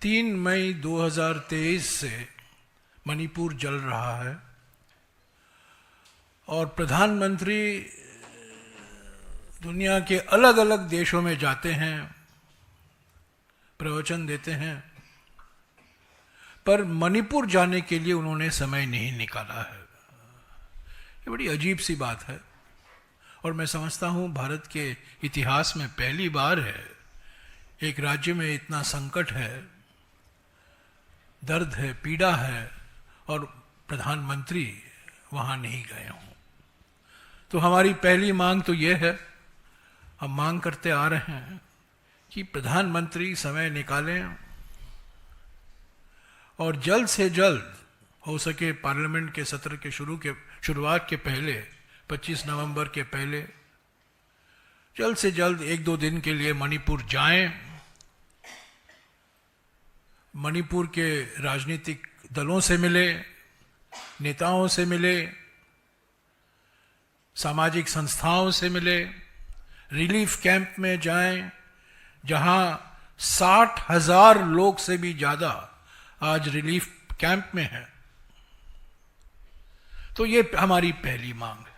3 मई 2023 से मणिपुर जल रहा है और प्रधानमंत्री दुनिया के अलग अलग देशों में जाते हैं, प्रवचन देते हैं, पर मणिपुर जाने के लिए उन्होंने समय नहीं निकाला है। ये बड़ी अजीब सी बात है और मैं समझता हूँ भारत के इतिहास में पहली बार है एक राज्य में इतना संकट है, दर्द है, पीड़ा है और प्रधानमंत्री वहाँ नहीं गए हों। तो हमारी पहली मांग तो ये है, हम मांग करते आ रहे हैं कि प्रधानमंत्री समय निकालें और जल्द से जल्द हो सके पार्लियामेंट के सत्र के शुरुआत के पहले 25 नवंबर के पहले जल्द से जल्द 1-2 दिन के लिए मणिपुर जाएं, मणिपुर के राजनीतिक दलों से मिले, नेताओं से मिले, सामाजिक संस्थाओं से मिले, रिलीफ कैंप में जाएं जहां 60,000 लोग से भी ज्यादा आज रिलीफ कैंप में हैं। तो ये हमारी पहली मांग है।